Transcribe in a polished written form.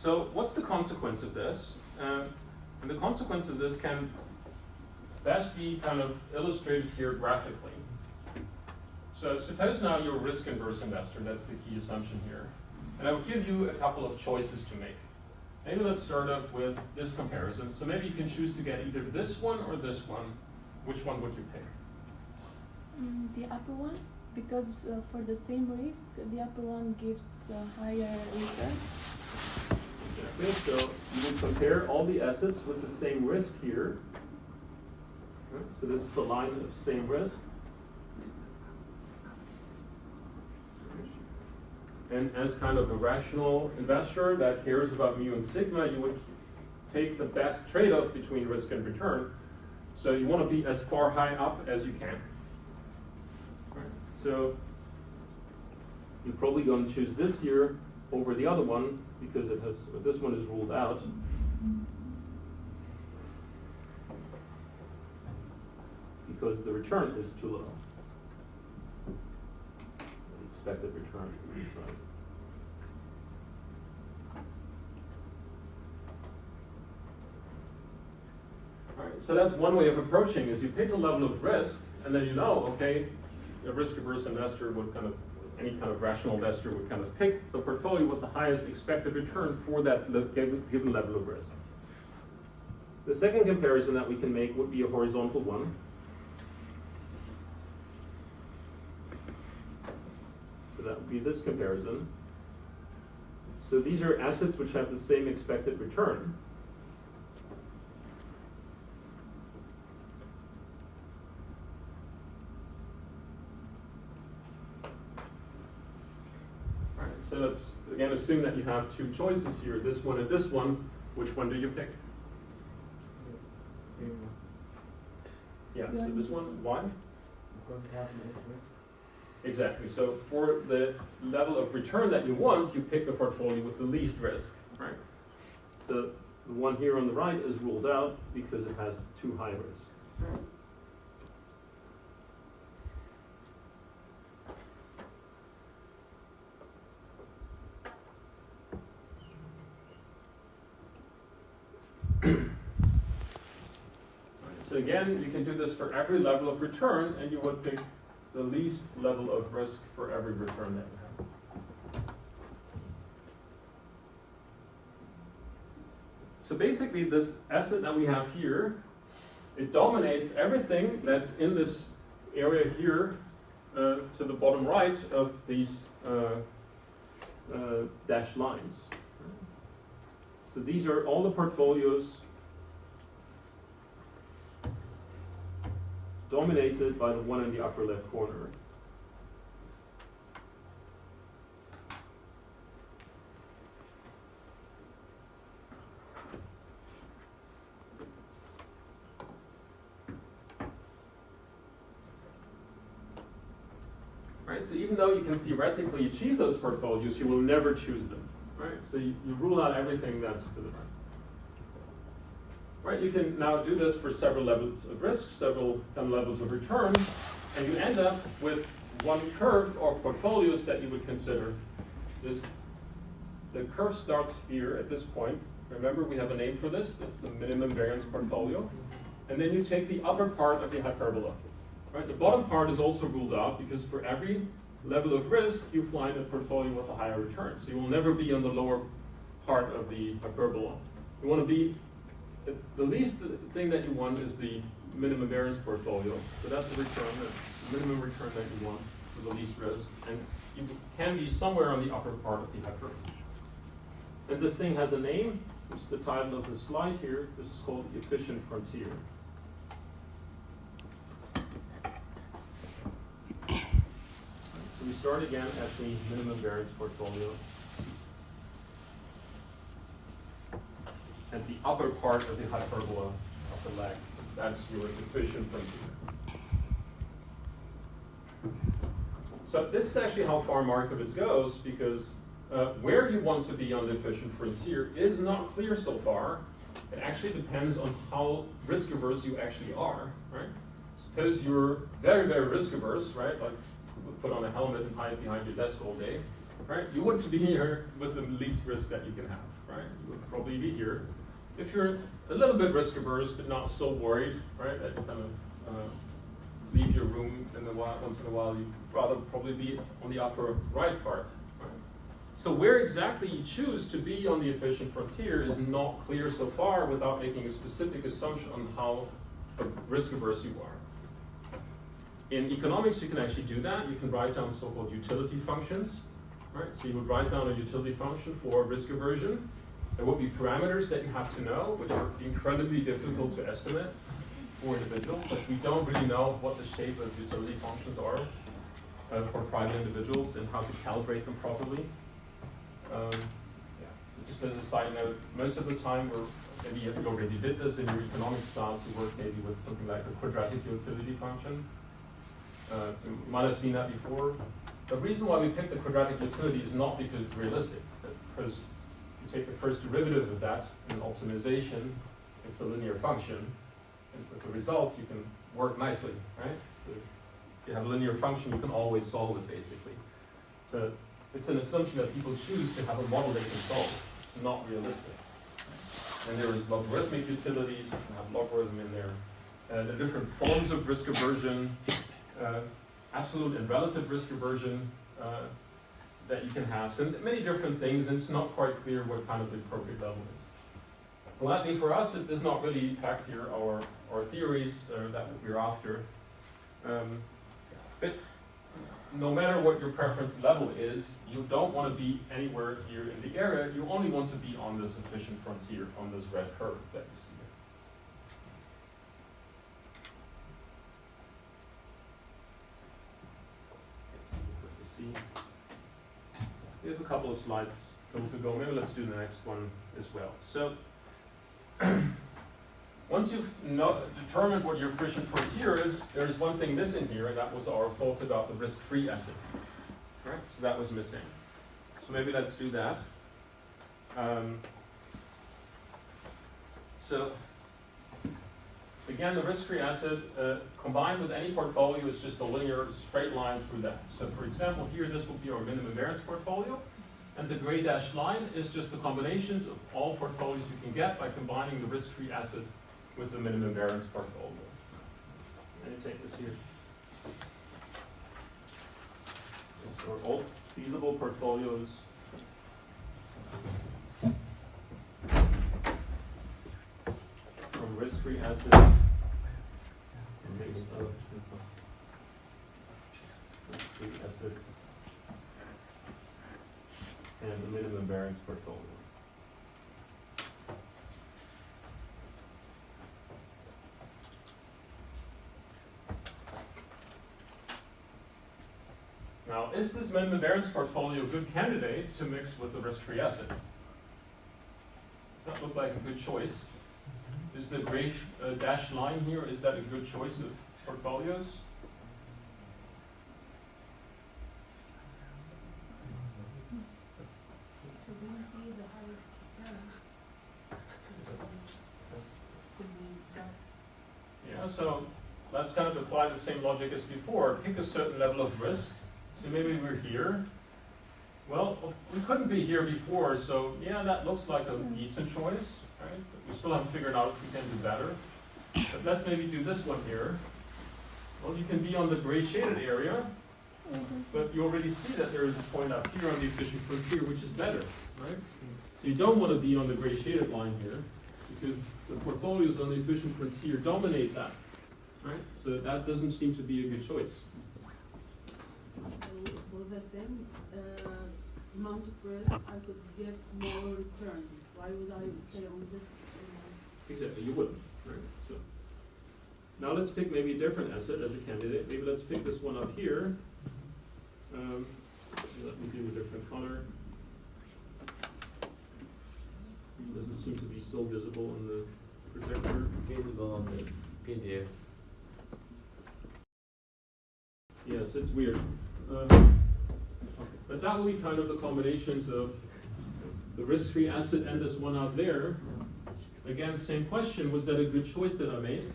So what's the consequence of this? And the consequence of this can best be kind of illustrated here graphically. So suppose now you're a risk-averse investor, that's the key assumption here. And I will give you a couple of choices to make. Maybe let's start off with this comparison. So maybe you can choose to get either this one or this one. Which one would you pick? The upper one, because for the same risk, the upper one gives higher return. Exactly. So you would compare all the assets with the same risk here. Right. So this is a line of same risk. And as kind of a rational investor that cares about mu and sigma, you would take the best trade-off between risk and return. So you want to be as far high up as you can. Right. So you're probably going to choose this here over the other one because it has, this one is ruled out. Because the return is too low. The expected return on the side. All right, so that's one way of approaching is you pick a level of risk and then you know, okay, a risk-averse investor would kind of, any kind of rational investor would kind of pick the portfolio with the highest expected return for that given level of risk. The second comparison that we can make would be a horizontal one. So that would be this comparison. So these are assets which have the same expected return. All right, so let's again assume that you have two choices here, this one and this one. Which one do you pick? Same one. Yeah, so this one, why? Because it has less risk. Exactly. So for the level of return that you want, you pick the portfolio with the least risk, right? So the one here on the right is ruled out because it has too high risk. So again, you can do this for every level of return, and you would pick the least level of risk for every return that you have. So basically, this asset that we have here, it dominates everything that's in this area here to the bottom right of these dashed lines. So these are all the portfolios dominated by the one in the upper left corner. Right, so even though you can theoretically achieve those portfolios, you will never choose them. Right? So you rule out everything that's to the right. Right, you can now do this for several levels of risk, several levels of return, and you end up with one curve of portfolios that you would consider. The curve starts here at this point. Remember, we have a name for this. That's the minimum variance portfolio. And then you take the upper part of the hyperbola. Right, the bottom part is also ruled out because for every level of risk, you find a portfolio with a higher return. So you will never be on the lower part of the hyperbola. You want to be the least thing that you want is the minimum variance portfolio. So that's a return, the minimum return that you want for the least risk. And you can be somewhere on the upper part of the hyperbola. And this thing has a name, which is the title of the slide here. This is called the efficient frontier. So we start again at the minimum variance portfolio. At the upper part of the hyperbola of the leg. That's your efficient frontier. So this is actually how far Markowitz goes, because where you want to be on the efficient frontier is not clear so far. It actually depends on how risk averse you actually are, right? Suppose you're very, very risk averse, right? Like put on a helmet and hide behind your desk all day. right? You want to be here with the least risk that you can have, right? You would probably be here. If you're a little bit risk averse but not so worried, right, that you kind of leave your room once in a while, you'd rather probably be on the upper right part, right? So where exactly you choose to be on the efficient frontier is not clear so far without making a specific assumption on how risk averse you are. In economics, you can actually do that. You can write down so-called utility functions, right? So you would write down a utility function for risk aversion. There will be parameters that you have to know, which are incredibly difficult to estimate for individuals. Like we don't really know what the shape of utility functions are for private individuals and how to calibrate them properly. So just as a side note, most of the time maybe you already did this in your economics class, you work maybe with something like a quadratic utility function. So you might have seen that before. The reason why we picked the quadratic utility is not because it's realistic, but because you take the first derivative of that in optimization, it's a linear function, and with the result you can work nicely, right? So if you have a linear function, you can always solve it basically. So it's an assumption that people choose to have a model they can solve. It's not realistic. And there is logarithmic utilities, you can have logarithm in there. The different forms of risk aversion, absolute and relative risk aversion that you can have. So many different things, and it's not quite clear what kind of the appropriate level is. Gladly for us, it does not really impact here our theories that we're after. But no matter what your preference level is, you don't want to be anywhere here in the area. You only want to be on this efficient frontier, on this red curve that you see. We have a couple of slides still to go. Maybe let's do the next one as well. So, once you've determined what your efficient frontier is, there's one thing missing here, and that was our thoughts about the risk-free asset. Right? So that was missing. So maybe let's do that. So, again, the risk-free asset combined with any portfolio is just a linear straight line through that. So for example, here this will be our minimum variance portfolio, and the gray dashed line is just the combinations of all portfolios you can get by combining the risk-free asset with the minimum variance portfolio. And you take this here. These are all feasible portfolios. From risk-free assets. Risk-free asset and the minimum variance portfolio. Now, is this minimum variance portfolio a good candidate to mix with the risk-free asset? Does that look like a good choice? Is the gray dashed line here, is that a good choice of portfolios? Yeah, so let's kind of apply the same logic as before. Pick a certain level of risk. So maybe we're here. Well, we couldn't be here before, so yeah, that looks like a decent choice, right? But we still haven't figured out if we can do better. But let's maybe do this one here. Well, you can be on the gray shaded area, but you already see that there is a point up here on the efficient frontier, which is better, right? So you don't want to be on the gray shaded line here, because the portfolios on the efficient frontier dominate that, right? So that doesn't seem to be a good choice. So for the same amount of risk, I could get more return. Why would I stay on this? Exactly, you wouldn't, right? So now let's pick maybe a different asset as a candidate. Maybe let's pick this one up here. Let me do a different color. It doesn't seem to be so visible in the projector. Visible on the PDF. Yes, it's weird. Okay. But that will be kind of the combinations of the risk-free asset and this one out there. Again, same question, was that a good choice that I made?